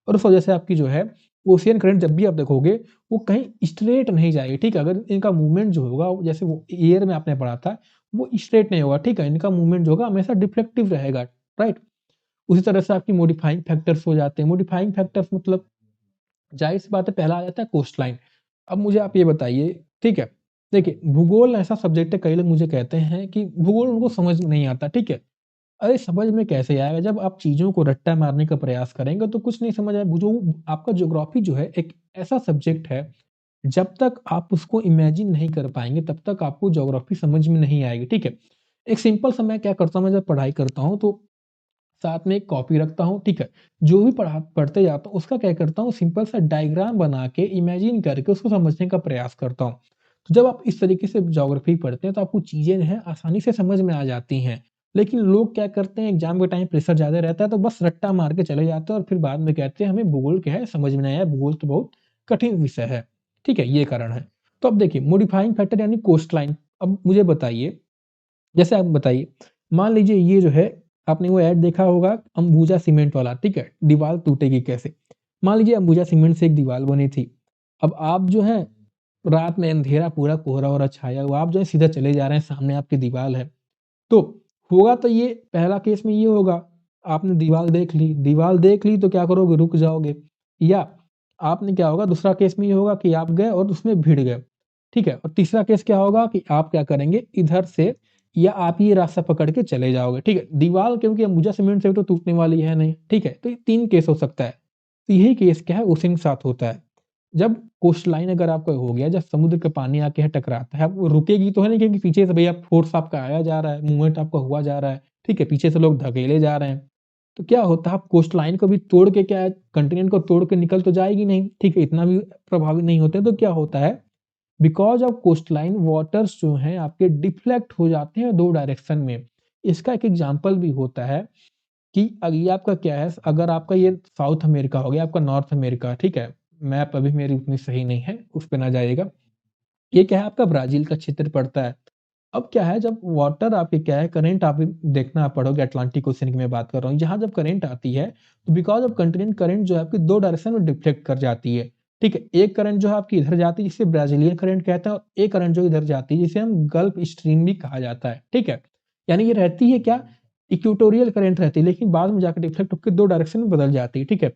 और उस वजह से आपकी जो है ओशियन करंट जब भी आप देखोगे, वो कहीं स्ट्रेट नहीं जाएगी, ठीक है? अगर इनका मूवमेंट जो होगा वो जैसे वो एयर में आपने पढ़ा था, वो स्ट्रेट नहीं होगा, ठीक है? इनका मूवमेंट जो होगा हमेशा डिफ्लेक्टिव रहेगा, राइट? उसी तरह से आपकी मॉडिफाइंग फैक्टर्स हो जाते हैं। मॉडिफाइंग फैक्टर्स मतलब ज़ाहिर-सी बात है, पहला आ जाता है कोस्ट लाइन। अब मुझे आप ये बताइए, ठीक है? देखिए, भूगोल ऐसा सब्जेक्ट है, कई लोग मुझे कहते हैं कि भूगोल उनको समझ में नहीं आता, ठीक है? अरे! समझ में कैसे आएगा, जब आप चीज़ों को रट्टा मारने का प्रयास करेंगे तो कुछ नहीं समझ आए। जो आपका ज्योग्राफी जो है एक ऐसा सब्जेक्ट है, जब तक आप उसको इमेजिन नहीं कर पाएँगे, तब तक आपको ज्योग्राफी समझ में नहीं आएगी, ठीक है? एक सिंपल सा मैं क्या करता हूँ, मैं जब पढ़ाई करता हूँ तो साथ में एक कॉपी रखता हूँ, ठीक है? जो भी पढ़ते जाता हूँ, उसका क्या करता हूँ, सिंपल सा डायग्राम बना के, इमेजिन करके उसको समझने का प्रयास करता हूँ। तो जब आप इस तरीके से ज्योग्राफी पढ़ते हैं, तो आपको चीज़ें जो हैं आसानी से समझ में आ जाती हैं। लेकिन लोग क्या करते हैं, एग्ज़ाम के टाइम प्रेशर ज़्यादा रहता है, तो बस रट्टा मार के चले जाते हैं और फिर बाद में कहते हैं, हमें भूगोल क्या है समझ में नहीं आया, भूगोल तो बहुत कठिन विषय है। ठीक है? ये कारण है। तो अब देखिए, मॉडिफाइंग फैक्टर यानी कोस्ट लाइन। अब मुझे बताइए, जैसे आप बताइए, मान लीजिए ये जो है, आपने वो ऐड देखा होगा अंबुजा सीमेंट वाला, ठीक है? दीवार टूटेगी कैसे? मान लीजिए अंबुजा सीमेंट से एक दीवार बनी थी। अब आप जो है रात में अंधेरा पूरा कोहरा-वोहरा छाया हुआ, आप जो है सीधा चले जा रहे हैं, सामने आपकी दीवाल है। तो होगा तो ये पहला केस में ये होगा, आपने दीवाल देख ली तो क्या करोगे, रुक जाओगे, या आपने क्या होगा, दूसरा केस में ये होगा कि आप गए और उसमें भिड़ गए, ठीक है? और तीसरा केस क्या होगा कि आप क्या करेंगे, इधर से या आप ये रास्ता पकड़ के चले जाओगे, ठीक है? दीवाल क्योंकि अंबुजा सीमेंट से तो टूटने वाली है नहीं, ठीक है? तो ये 3 केस हो सकता है। तो यही केस क्या है, उसी के साथ होता है। जब कोस्ट लाइन अगर आपका हो गया, जब समुद्र का पानी आके यहाँ टकराता है, वो रुकेगी तो है नहीं, क्योंकि पीछे से भैया फ़ोर्स आपका आया जा रहा है, मूवमेंट आपका हुआ जा रहा है, ठीक है? पीछे से लोग धकेले जा रहे हैं। तो क्या होता है, आप कोस्ट लाइन को भी तोड़ के क्या है, कंटिनेंट को तोड़ के निकल तो जाएगी नहीं, ठीक है? इतना भी प्रभावी नहीं होते, तो क्या होता है, because of coast line waters जो हैं आपके डिफ्लेक्ट हो जाते हैं 2 डायरेक्शन में। इसका एक एग्ज़ाम्पल भी होता है कि ये आपका क्या है, अगर आपका ये साउथ अमेरिका हो गया, आपका नॉर्थ अमेरिका, ठीक है? मैप अभी मेरी उतनी सही नहीं है, उस पे ना जाइएगा। ये क्या है, आपका ब्राज़ील का क्षेत्र पड़ता है। अब क्या है, जब वाटर आपके क्या है, करंट आप देखना आप पढ़ोगे, अटलांटिक ओशन की मैं बात कर रहा हूँ। यहाँ जब करंट आती है, तो बिकॉज़ ऑफ कंटिनेंट करंट जो है आपकी 2 डायरेक्शन में डिफ्लेक्ट कर जाती है, ठीक है? एक करंट जो है आपकी इधर जाती है, जिसे ब्राज़ीलियन करंट कहते हैं, और एक करंट जो इधर जाती है, जिसे हम गल्फ स्ट्रीम भी कहा जाता है, ठीक है? यानी ये रहती है क्या, इक्वेटोरियल करंट रहती है, लेकिन बाद में जाके डिफ्लेक्ट होके 2 डायरेक्शन में बदल जाती है, ठीक है?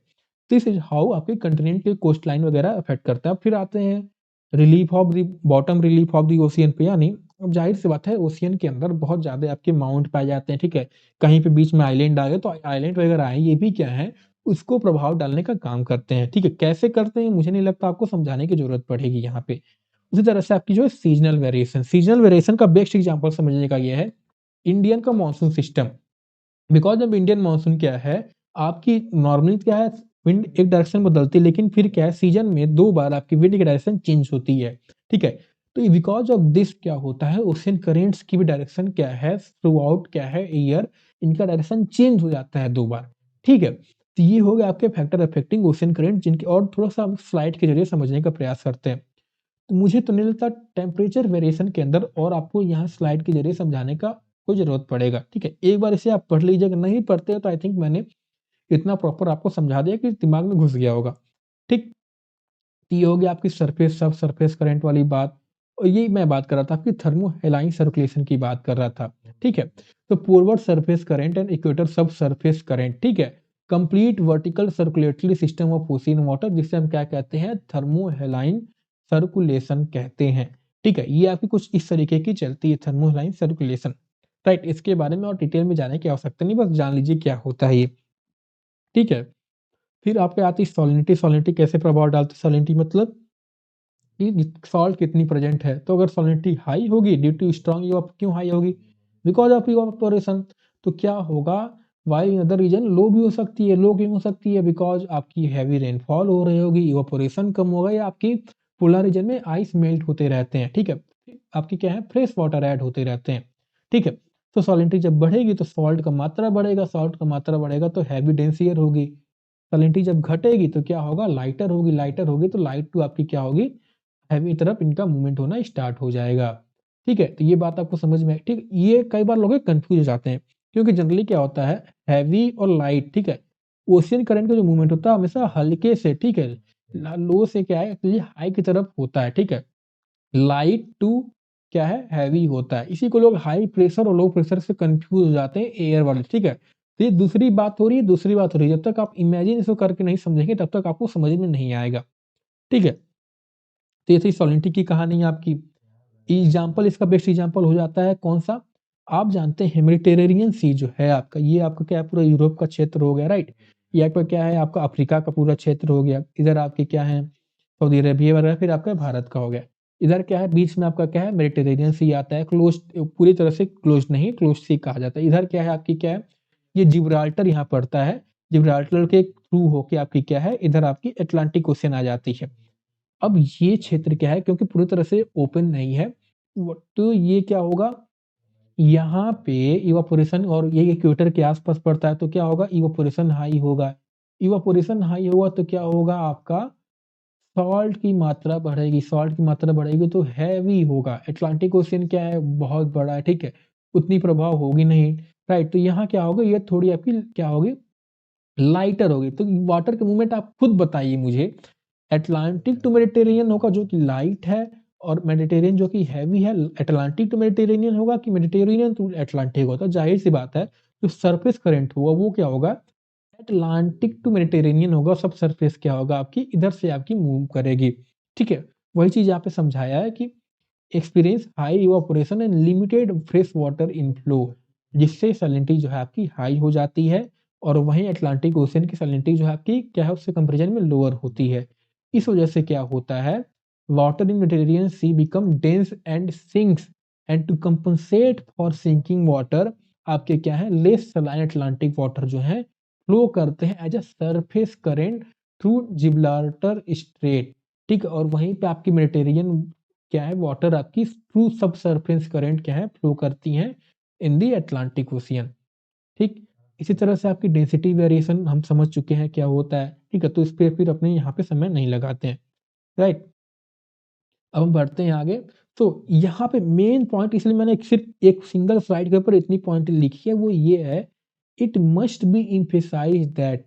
दिस इज़ हाउ आपके कंटिनेंट के कोस्ट लाइन वगैरह अफ़ेक्ट करता है। अब फिर आते हैं relief of the bottom relief of the ocean पे, यानी अब ज़ाहिर-सी बात है, ओशियन के अंदर बहुत ज़्यादा आपके माउंट पाए जाते हैं, ठीक है? कहीं पे बीच में आइलैंड आ गए, तो आइलैंड वगैरह आए, ये भी क्या है, उसको प्रभाव डालने का काम करते हैं, ठीक है? कैसे करते हैं, मुझे नहीं लगता आपको समझाने की ज़रूरत पड़ेगी यहाँ पे। उसी तरह से आपकी जो है सीज़नल वेरिएशन का बेस्ट एग्ज़ाम्पल समझने का ये है, इंडियन का मॉनसून सिस्टम। बिकॉज़ अब इंडियन मानसून क्या है, आपकी नॉर्मली क्या है, विंड एक डायरेक्शन बदलती है, लेकिन फिर क्या है, सीज़न में 2 बार आपकी विंड की डायरेक्शन चेंज होती है, ठीक है? तो बिकॉज़ ऑफ दिस क्या होता है, ओशियन करेंट्स की भी डायरेक्शन क्या है, थ्रू आउट क्या है ईयर, इनका डायरेक्शन चेंज हो जाता है 2 बार, ठीक है? तो ये हो गए आपके फैक्टर अफेक्टिंग ओशियन करंट, जिनके और थोड़ा-सा हम स्लाइड के ज़रिए समझने का प्रयास करते हैं। तो मुझे तो नहीं लगता टेम्परेचर वेरिएशन के अंदर और आपको यहाँ स्लाइड के ज़रिए समझाने का कोई ज़रूरत पड़ेगा, ठीक है? एक बार इसे आप पढ़ लीजिए, अगर नहीं पढ़ते हो तो आई थिंक मैंने इतना प्रॉपर आपको समझा दिया कि दिमाग में घुस गया होगा, ठीक? तो ये हो गया आपकी सरफेस सब सरफेस करंट वाली बात, और यही मैं बात कर रहा था, आपकी थर्मो-हेलाइन सर्कुलेशन की बात कर रहा था, ठीक है? तो forward surface current and equator सब सरफेस करंट, ठीक है? Complete vertical circulatory system of ocean water, जिसे हम क्या कहते हैं, थर्मो-हेलाइन सर्कुलेशन कहते हैं, ठीक है? ये आपकी कुछ इस तरीके की चलती है, थर्मो-हेलाइन सर्कुलेशन, राइट? इसके बारे में और डिटेल में जानने की आवश्यकता नहीं, बस जान लीजिए क्या होता है ये, ठीक है? फिर आपके आती है सॉलिनिटी। सॉलिनिटी कैसे प्रभाव डालती है? सॉलिनिटी मतलब कि सॉल्ट कितनी प्रेजेंट है, तो अगर सॉलिनिटी हाई होगी ड्यू टू स्ट्रॉन्ग ईवाप, क्यों हाई होगी? Because of evaporation. तो क्या होगा, व्हाइल इन अदर रीजन लो भी हो सकती है, लो क्यों हो सकती है? बिकॉज़ आपकी हेवी रेनफॉल हो रही होगी, इवेपोरेशन कम होगा या आपकी पोलर रीजन में आइस मेल्ट होते रहते हैं, ठीक है? आपकी क्या है फ्रेश वाटर ऐड होते रहते हैं, ठीक है? तो सॉलिनिटी जब बढ़ेगी तो सॉल्ट का मात्रा बढ़ेगा, सॉल्ट का मात्रा बढ़ेगा तो हेवी डेंसियर होगी। सॉलिनिटी जब घटेगी तो क्या होगा लाइटर होगी तो लाइट टू आपकी क्या होगी हैवी तरफ इनका मूवमेंट होना स्टार्ट हो जाएगा, ठीक है? तो ये बात आपको समझ में आई, ठीक? ये कई बार लोग कन्फ्यूज़ हो जाते हैं क्योंकि जनरली क्या होता है हैवी और लाइट, ठीक है? ओशियन करंट का जो मूवमेंट होता है हमेशा हल्के से, ठीक है? लो से क्या है एक्चुअली हाई की तरफ होता है, ठीक है? लाइट टू क्या है हैवी होता है। इसी को लोग हाई प्रेशर और लो प्रेशर से कन्फ्यूज़ हो जाते हैं एयर वाले, ठीक है? तो ये दूसरी बात हो रही है। जब तक आप इमेजिन इसको करके नहीं समझेंगे तब तक आपको समझ में नहीं आएगा, ठीक है? तो ये थी सॉलिनिटी की कहानी आपकी। एग्ज़ाम्पल इसका बेस्ट एग्ज़ाम्पल हो जाता है कौन-सा? आप जानते हैं मेडिटेरेनियन सी जो है आपका, ये आपका क्या है पूरा यूरोप का क्षेत्र हो गया, राइट? ये आपका क्या है आपका अफ्रीका का पूरा क्षेत्र हो गया। इधर आपके क्या है सऊदी अरेबिया वगैरह, फिर आपका भारत का हो गया। इधर क्या है बीच में आपका क्या है मेडिटेरेनियन सी आता है, क्लोज़्ड पूरी तरह से क्लोज़्ड नहीं, क्लोज़्ड सी कहा जाता है। इधर क्या है आपकी क्या है, ये जिब्राल्टर यहाँ पड़ता है। जिब्राल्टर के थ्रू होके आपकी क्या है इधर आपकी अटलांटिक ओशियन आ जाती है। अब ये क्षेत्र क्या है क्योंकि पूरी तरह से ओपन नहीं है, तो ये क्या होगा यहाँ पे इवापोरेशन और ये इक्वेटर के आस-पास पड़ता है तो क्या होगा इवापोरेशन हाई होगा। इवापोरेशन हाई होगा तो क्या होगा आपका सॉल्ट की मात्रा बढ़ेगी तो हैवी होगा। अटलांटिक ओशियन क्या है बहुत बड़ा है, ठीक है? उतनी प्रभाव होगी नहीं, राइट? तो यहाँ क्या होगा ये थोड़ी आपकी क्या होगी लाइटर होगी। तो वाटर का मूवमेंट आप खुद बताइए मुझे, अटलांटिक टू मेडिटेरेनियन होगा जो कि लाइट है और मेडिटेरेनियन जो कि हैवी है, अटलांटिक टू मेडिटेरेनियन होगा कि मेडिटेरेनियन टू अटलांटिक होगा? तो ज़ाहिर-सी बात है, जो सरफेस करंट होगा वो क्या होगा अटलांटिक टू मेडिटेरेनियन होगा, सब सरफेस क्या होगा आपकी इधर से आपकी मूव करेगी, ठीक है? वही चीज़ यहाँ पे समझाया है कि experience high evaporation and limited fresh water inflow, जिससे सैलिनिटी जो है आपकी हाई हो जाती है और वहीं अटलांटिक ओशियन की सैलिनिटी जो है आपकी क्या है उससे कंपैरिजन में लोअर होती है। इस वजह से क्या होता है water in Mediterranean sea become dense and sinks and to compensate for sinking water आपके क्या है लेस सलाइन अटलांटिक वाटर जो है फ्लो करते हैं as a surface current through Gibraltar strait, ठीक है? और वहीं पे आपकी मेडिटेरेनियन क्या है वाटर आपकी थ्रू सब सरफेस करंट क्या है फ्लो करती हैं इन द अटलांटिक ओशियन, ठीक? इसी तरह से आपकी डेंसिटी वेरिएशन हम समझ चुके हैं क्या होता है, ठीक है? तो इस पे फिर अपने यहाँ पे समय नहीं लगाते हैं, राइट? अब हम बढ़ते हैं आगे। तो यहाँ पे मेन पॉइंट इसलिए मैंने सिर्फ़ एक सिंगल स्लाइड के ऊपर इतनी पॉइंट लिखी है वो ये है, it must be emphasised that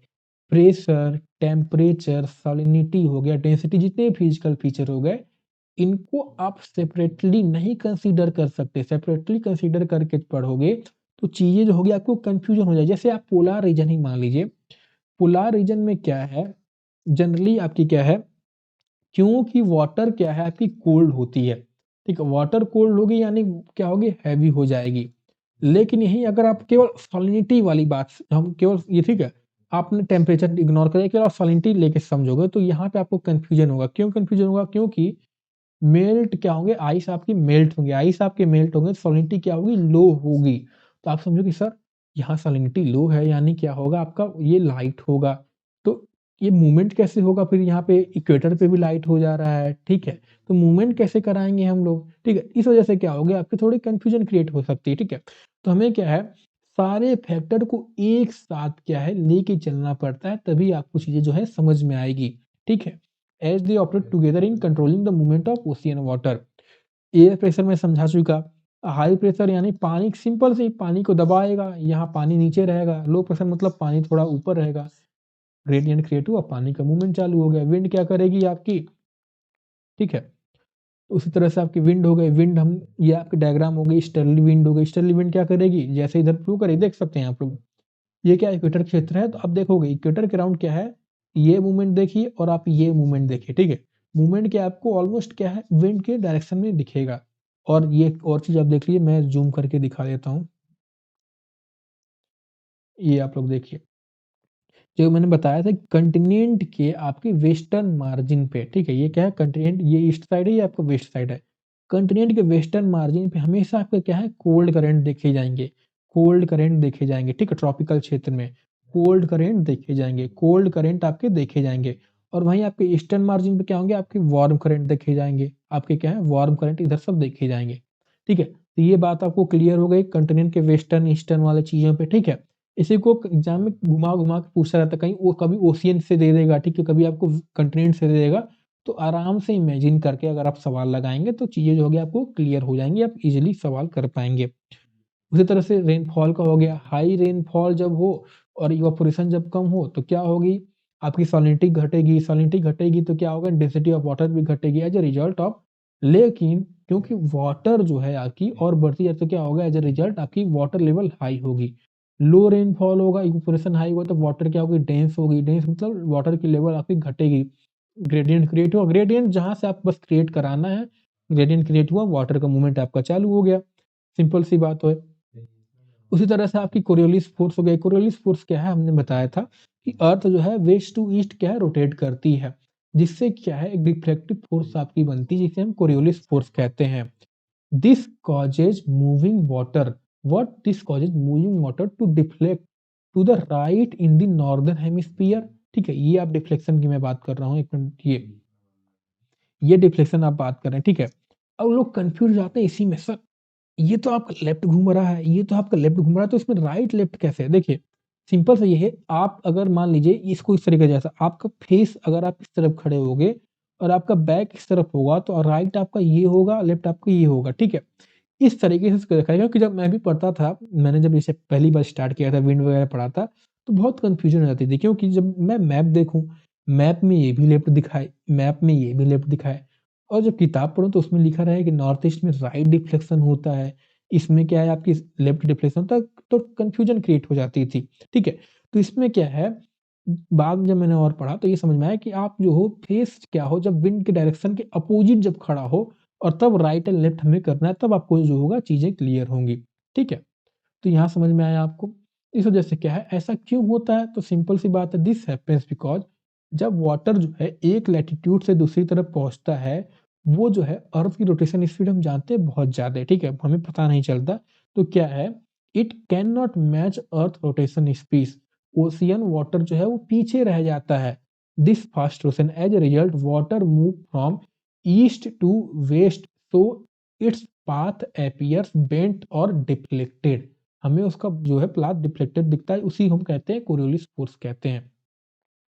pressure, temperature, salinity हो गया, डेंसिटी जितने फिजिकल फीचर हो गए, इनको आप सेपरेटली नहीं कंसीडर कर सकते। सेपरेटली कंसीडर करके पढ़ोगे तो चीज़ें जो होगी आपको कन्फ्यूज़न हो जाएगी। जैसे आप पोलर रीजन ही मान लीजिए, पोलर रीजन में क्या है, जनरली आपकी क्या है क्योंकि वाटर क्या है आपकी कोल्ड होती है, ठीक है? वाटर कोल्ड होगी यानी क्या होगी हैवी हो जाएगी। लेकिन यहीं अगर आप केवल सैलिनिटी वाली बात हम केवल ये ठीक है, आपने टेम्परेचर इग्नोर करें केवल आप सैलिनिटी लेके समझोगे तो यहाँ पे आपको कन्फ्यूज़न होगा। क्यों कन्फ्यूज़न होगा? क्योंकि मेल्ट क्या होंगे आइस आपके मेल्ट होंगे, सैलिनिटी क्या होगी लो होगी। तो आप समझो कि सर यहाँ सैलिनिटी लो है यानी क्या होगा आपका ये लाइट होगा। तो ये मूवमेंट कैसे होगा फिर यहाँ पे इक्वेटर पे भी लाइट हो जा रहा है, ठीक है? तो मूवमेंट कैसे कराएँगे हम लोग, ठीक है? इस वजह से क्या हो गया आपकी थोड़ी कन्फ्यूज़न क्रिएट हो सकती है, ठीक है? तो हमें क्या है सारे फैक्टर को एक साथ क्या है लेके चलना पड़ता है तभी आपको चीज़ें जो है समझ में आएगी, ठीक है? As they operate together in controlling the movement of ocean water. Air pressure मैं समझा चुका। हाई प्रेशर यानी पानी सिंपल सी पानी को दबाएगा, यहाँ पानी नीचे रहेगा। लो प्रेशर मतलब पानी थोड़ा ऊपर रहेगा। ग्रेडिएंट क्रिएट हुआ, पानी का मूवमेंट चालू हो गया। विंड क्या करेगी आपकी, ठीक है? उसी तरह से आपकी विंड हो गई, विंड हम ये आपकी डायग्राम हो गई, ईस्टर्ली विंड हो गई। ईस्टर्ली विंड क्या करेगी, जैसे इधर फ्लो करेगी देख सकते हैं आप लोग। ये क्या इक्वेटर क्षेत्र है, तो अब देखोगे इक्वेटर के अराउंड क्या है, ये मूवमेंट देखिए और आप ये मूवमेंट देखिए, ठीक है? मूवमेंट क्या आपको ऑलमोस्ट क्या है विंड के डायरेक्शन में दिखेगा। और ये एक और चीज़ आप देख लीजिए, मैं ज़ूम करके दिखा देता हूँ। ये आप लोग देखिए, जो मैंने बताया था कॉन्टिनेंट के आपके वेस्टर्न मार्जिन पे, ठीक है? ये क्या है कॉन्टिनेंट, ये ईस्ट साइड है, ये आपका वेस्ट साइड है। कॉन्टिनेंट के वेस्टर्न मार्जिन पे हमेशा आपका क्या है कोल्ड करंट देखे जाएँगे। कोल्ड करंट देखे जाएँगे, ठीक है? ट्रॉपिकल क्षेत्र में कोल्ड करंट देखे जाएँगे, कोल्ड करंट आपके देखे जाएँगे और वहीं आपके ईस्टर्न मार्जिन पे क्या होंगे आपके वार्म करंट देखे जाएँगे। आपके क्या है वार्म करंट इधर सब देखे जाएँगे, ठीक है? तो ये बात आपको क्लियर हो गई कॉन्टिनेंट के वेस्टर्न, ईस्टर्न वाले चीज़ों पे, ठीक है? इसी को एग्ज़ाम में घुमा-घुमा के पूछा जाता है, कहीं वो कभी ओशियन से दे देगा, ठीक है? कभी आपको कॉन्टिनेंट से दे देगा, तो आराम से इमेजिन करके अगर आप सवाल लगाएँगे तो चीज़ें जो होगी आपको क्लियर हो जाएँगी, आप ईज़िली सवाल कर पाएँगे। उसी तरह से रेनफॉल का हो गया, हाई रेनफॉल जब हो और इवेपोरेशन जब कम हो तो क्या होगी, आपकी सैलिनिटी घटेगी तो क्या होगा डेंसिटी ऑफ वाटर भी घटेगी एज़ अ रिज़ल्ट ऑफ लेकिन क्योंकि वाटर जो है आपकी और बढ़ती है तो क्या होगा एज़ अ रिज़ल्ट आपकी वाटर लेवल हाई होगी। लो रेनफॉल होगा, इवेपोरेशन हाई होगा तो वाटर क्या होगी डेंस मतलब वाटर की लेवल आपकी घटेगी। ग्रेडिएंट क्रिएट हुआ, ग्रेडिएंट जहाँ से आपको बस क्रिएट कराना है, ग्रेडिएंट क्रिएट हुआ, वाटर का मूवमेंट आपका चालू हो गया। सिंपल सी बात है। उसी तरह से आपकी कोरियोलिस फ़ोर्स हो गई, कोरियोलिस फ़ोर्स क्या है हमने बताया था कि अर्थ जो है वेस्ट टू ईस्ट क्या है रोटेट करती है, जिससे क्या है एक डिफ्लेक्टिव फ़ोर्स आपकी बनती है जिसे हम कोरियोलिस फ़ोर्स कहते हैं। This causes moving water what this causes moving water to deflect to the right in the northern hemisphere ठीक है, ये आप डिफ्लेक्शन की मैं बात कर रहा हूँ, एक मिनट ये डिफ्लेक्शन आप बात कर रहे हैं, ठीक है। अब लोग कन्फ्यूज़ हो जाते हैं इसी में सर ये तो आपका लेफ्ट घूम रहा है, ये तो आपका लेफ्ट घूम रहा है, तो इसमें राइट लेफ्ट कैसे है? देखिए, सिंपल सा ये है, आप अगर मान लीजिए इसको इस तरीके जैसा आपका फेस अगर आप इस तरफ खड़े होगे और आपका बैक इस तरफ होगा, तो राइट आपका ये होगा, लेफ्ट आपका ये होगा, ठीक है? इस तरीके से इसको देखा जाएगा कि जब मैं भी पढ़ता था, मैंने जब इसे पहली बार स्टार्ट किया था, विंड वगैरह पढ़ा था, तो बहुत कन्फ्यूज़न हो जाती थी क्योंकि जब मैं मैप देखूँ, मैप में ये भी लेफ्ट दिखाए, मैप में ये भी लेफ्ट दिखाए और जब किताब पढ़ो तो उसमें लिखा रहा है कि नॉर्थ ईस्ट में राइट डिफ्लेक्शन होता है, इसमें क्या है आपकी लेफ्ट डिफ्लेक्शन होता है, तो कन्फ्यूज़न क्रिएट हो जाती थी, ठीक है? तो इसमें क्या है, बाद में जब मैंने और पढ़ा तो ये समझ में आया कि आप जो हो फेस क्या हो जब विंड के डायरेक्शन के अपोज़िट जब खड़ा हो और तब राइट एंड लेफ्ट हमें करना है, तब आपको जो होगा चीज़ें क्लियर होंगी, ठीक है? तो यहाँ समझ में आया आपको? इस वजह से क्या है, ऐसा क्यों होता है? तो सिंपल सी बात है दिस हैपेंस बिकॉज़ जब वाटर जो है एक लैटीट्यूड से दूसरी तरफ पहुँचता है, वो जो है अर्थ की रोटेशन स्पीड हम जानते हैं बहुत ज़्यादा है, ठीक है? हमें पता नहीं चलता, तो क्या है it can not match earth rotation speed ocean water जो है वो पीछे रह जाता है। This fast rotation as a result water move from east to west so its path appears bent और डिफ्लेक्टेड। हमें उसका जो है पाथ डिफ्लेक्टेड दिखता है, उसी हम कहते हैं कोरियोलिस फ़ोर्स कहते हैं,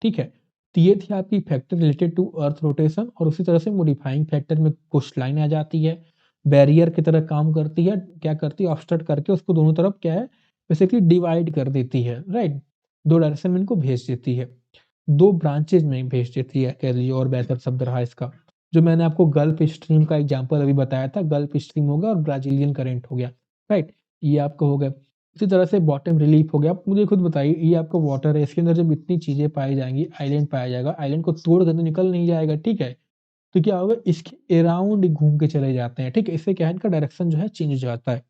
ठीक है? तो ये थी आपकी factor related to earth rotation और उसी तरह से मॉडिफाइंग फैक्टर में कोस्टलाइन आ जाती है, बैरियर की तरह काम करती है, क्या करती है ऑब्स्ट्रक्ट करके उसको दोनों तरफ क्या है बेसिकली डिवाइड कर देती है, राइट? 2 डायरेक्शन में इनको भेज देती है, 2 ब्रांचेज़ में भेज देती है कह लीजिए और बेहतर शब्द रहा इसका। जो मैंने आपको गल्फ स्ट्रीम का एग्ज़ाम्पल अभी बताया था, गल्फ स्ट्रीम हो गया और ब्राज़ीलियन करंट हो गया, राइट? ये आपका हो गया। इसी तरह से बॉटम रिलीफ हो गया। आप मुझे खुद बताइए ये आपका वाटर है, इसके अंदर जब इतनी चीज़ें पाई जाएँगी, आइलैंड पाया जाएगा, आइलैंड को तोड़ के तो निकल नहीं जाएगा, ठीक है? तो क्या होगा इसके अराउंड घूम के चले जाते हैं, ठीक है? इससे क्या है इनका डायरेक्शन जो है चेंज हो जाता है,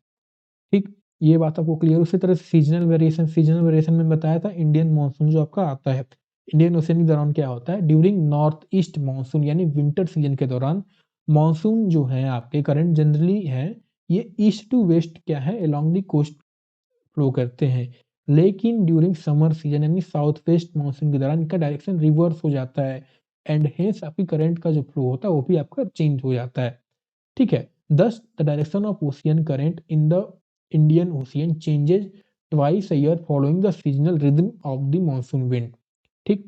ठीक? ये बात आपको क्लियर उसी तरह से सीज़नल वेरिएशन में बताया था इंडियन मानसून जो आपका आता है, इंडियन ओशन के दौरान क्या होता है ड्यूरिंग नॉर्थ ईस्ट मानसून यानी विंटर सीज़न के दौरान मानसून जो है आपके करंट जनरली है, ये ईस्ट टू वेस्ट क्या है अलोंग द कोस्ट फ्लो करते हैं। लेकिन ड्यूरिंग समर सीज़न यानी साउथ वेस्ट मानसून के दौरान इनका डायरेक्शन रिवर्स हो जाता है एंड हेंस आपकी करंट का जो फ्लो होता है वो भी आपका चेंज हो जाता है। ठीक है? Thus the direction of ocean current in the Indian Ocean changes twice a year following the seasonal rhythm of the monsoon wind. ठीक?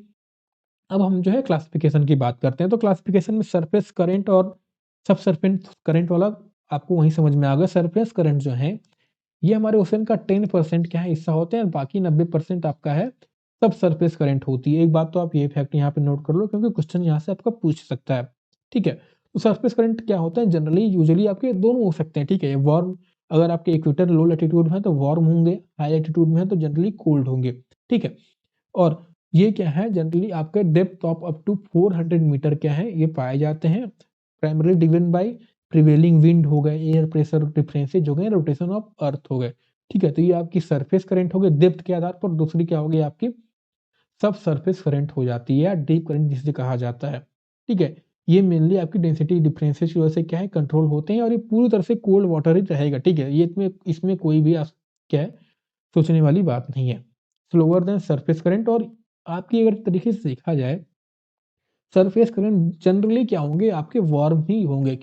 अब हम जो है क्लासिफिकेशन की बात करते हैं, तो क्लासिफिकेशन में सरफेस करंट और सब सरफेस करंट वाला आपको वहीं समझ में आ गया। सरफेस करंट जो है ये हमारे ओशन का 10% क्या है हिस्सा होते हैं और बाकी 90% आपका है सब सरफेस करंट होती है। एक बात तो आप ये फैक्ट यहाँ पे नोट कर लो क्योंकि क्वेश्चन यहाँ से आपका पूछ सकता है, ठीक है? तो सरफेस करंट क्या होता है जनरली यूजुअली आपके दोनों हो सकते हैं, ठीक है? वार्म अगर आपके इक्वेटर लो लैटीट्यूड में है तो वार्म होंगे, हाई लैटीट्यूड में है तो जनरली कोल्ड होंगे, ठीक है? और ये क्या है जनरली आपके depth of up to 400 metre क्या है ये पाए जाते हैं। Primary driven by prevailing wind हो गए, एयर प्रेशर डिफरेंसेस हो गए, रोटेशन ऑफ अर्थ हो गए। ठीक है? तो ये आपकी सरफेस करंट हो गई डेप्थ के आधार पर, दूसरी क्या होगी आपकी सब सरफेस करंट हो जाती है या डीप करंट जिसे कहा जाता है। ठीक है? ये मेनली आपकी डेंसिटी डिफरेंसेस की वजह से क्या है कंट्रोल होते हैं और ये पूरी तरह से कोल्ड वाटर ही रहेगा। ठीक है? ये इसमें इसमें कोई भी क्या है सोचने वाली बात नहीं है। स्लोअर देन सरफेस करंट, और आपकी अगर तरीके से देखा जाए सरफेस करंट जनरली क्या होंगे, आपके वार्म ही होंगे,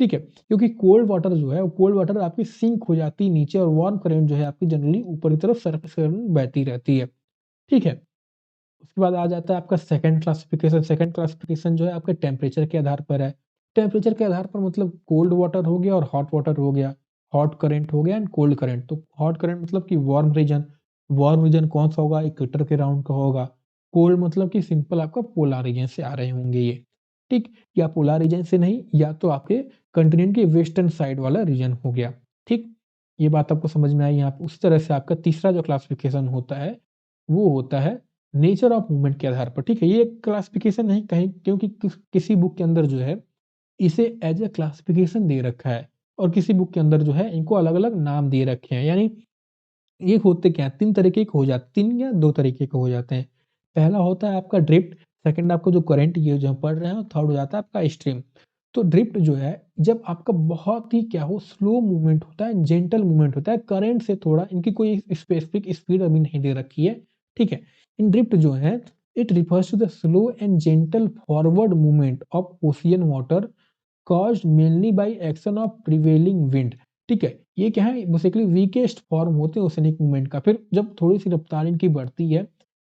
ठीक है? क्योंकि कोल्ड वाटर जो है, कोल्ड वाटर आपकी सिंक हो जाती है नीचे, और वार्म करंट जो है आपकी जनरली ऊपर की तरफ सरफेस करंट बहती रहती है, ठीक है? उसके बाद आ जाता है आपका सेकंड क्लासिफिकेशन। सेकंड क्लासिफिकेशन जो है आपके टेम्परेचर के आधार पर है। टेम्परेचर के आधार पर मतलब कोल्ड वाटर हो गया और हॉट वाटर हो गया, हॉट करंट हो गया एंड कोल्ड करंट। तो हॉट करंट मतलब कि वार्म रीजन कौन-सा होगा, इक्वेटर के अराउंड का होगा। कोल्ड मतलब कि सिंपल आपका पोलर रीजन से आ रहे होंगे ये, ठीक? या पोलर रीजन से नहीं, या तो आपके कॉन्टिनेंट के वेस्टर्न साइड वाला रीजन हो गया, ठीक? ये बात आपको समझ में आई यहाँ पे। उसी तरह से आपका तीसरा जो क्लासिफिकेशन होता है, वो होता है नेचर ऑफ मूवमेंट के आधार पर, ठीक है? ये क्लासिफिकेशन नहीं कहीं, क्योंकि किसी बुक के अंदर जो है इसे एज अ क्लासिफिकेशन दे रखा है, और किसी बुक के अंदर जो है इनको अलग-अलग नाम दे रखे हैं। यानी ये होते क्या हैं, 3 तरीके के हो जाते, 3 या 2 तरीके के हो जाते हैं। पहला होता है आपका ड्रिफ्ट, सेकंड आपका जो करंट ये जो हम पढ़ रहे हैं, और थर्ड हो जाता है आपका स्ट्रीम। तो ड्रिफ्ट जो है जब आपका बहुत ही क्या हो, स्लो मूवमेंट होता है, जेंटल मूवमेंट होता है, करंट से थोड़ा, इनकी कोई स्पेसिफिक स्पीड अभी नहीं दे रखी है, ठीक है? इन ड्रिफ्ट जो है, it refers to the slow and gentle forward movement of ocean water caused mainly by action of prevailing wind, ठीक है? ये क्या है, बेसिकली वीकेस्ट फॉर्म होते हैं ओशियनिक मूवमेंट का। फिर जब थोड़ी-सी रफ्तार इनकी बढ़ती है,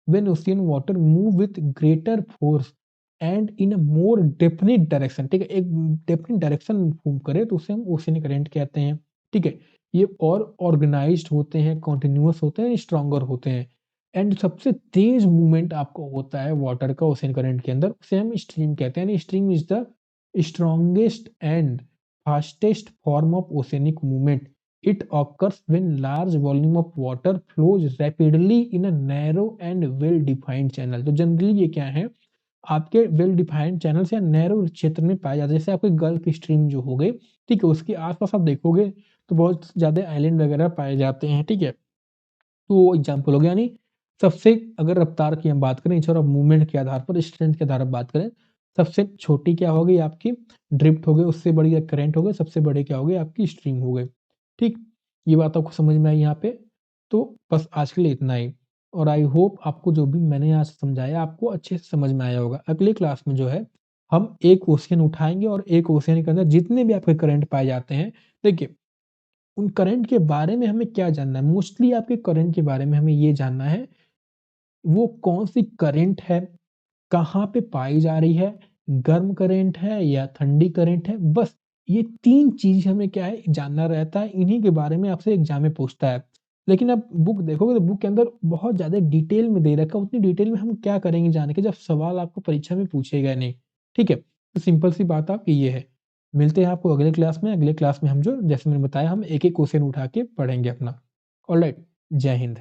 when ocean water move with greater force and in a more definite direction, ठीक है? एक डेफिनिट डायरेक्शन में मूव करे तो उसे हम ओशियन करंट कहते हैं, ठीक है? ये और ऑर्गेनाइज्ड होते हैं, कंटीन्यूअस होते हैं, स्ट्रॉन्गर होते हैं। एंड सबसे तेज मूवमेंट आपको होता है वाटर का ओशियन करंट के अंदर, उसे हम स्ट्रीम कहते हैं। Stream is the strongest and fastest form of oceanic movement. It occurs when large volume of water flows rapidly in a narrow and well defined channel. तो जनरली ये क्या है, आपके वेल डिफाइंड चैनल या narrow क्षेत्र में पाया जाता है। जैसे आपके गल्फ स्ट्रीम जो हो गए, ठीक है? उसके आसपास आप देखोगे तो बहुत ज़्यादा आइलैंड वगैरह पाए जाते हैं, ठीक है? तो वो एग्जाम्पल हो गया। यानी सबसे, अगर रफ्तार की हम बात करें, नेचर ऑफ मूवमेंट के आधार पर, स्ट्रेंथ के आधार पर बात करें, सबसे छोटी क्या होगी आपकी ड्रिफ्ट हो गई, उससे बड़ी करंट हो गई, सबसे बड़े क्या हो गए आपकी स्ट्रीम हो गए, ठीक? ये बात आपको समझ में आई यहाँ पे? तो बस आज के लिए इतना ही, और आई होप आपको जो भी मैंने आज समझाया आपको अच्छे से समझ में आया होगा। अगले क्लास में जो है हम एक क्वेश्चन उठाएँगे, और एक क्वेश्चन के अंदर जितने भी आपके करंट पाए जाते हैं, देखिए उन करंट के बारे में हमें क्या जानना है, मोस्टली आपके करंट के बारे में हमें ये जानना है, वो कौन-सी करंट है, कहाँ पे पाई जा रही है, गर्म करंट है या ठंडी करंट है, बस ये 3 चीज़ हमें क्या है जानना रहता है, इन्हीं के बारे में आपसे एग्ज़ाम में पूछता है। लेकिन आप बुक देखोगे तो बुक के अंदर बहुत ज़्यादा डिटेल में दे रखा है, उतनी डिटेल में हम क्या करेंगे जान के, जब सवाल आपको परीक्षा में पूछेगा नहीं, ठीक है? तो सिंपल सी बात आपकी ये है। मिलते हैं आपको अगले क्लास में, अगले क्लास में हम जो जैसे मैंने बताया हम एक-एक क्वेश्चन उठा के पढ़ेंगे अपना। ऑलराइट, जय हिंद।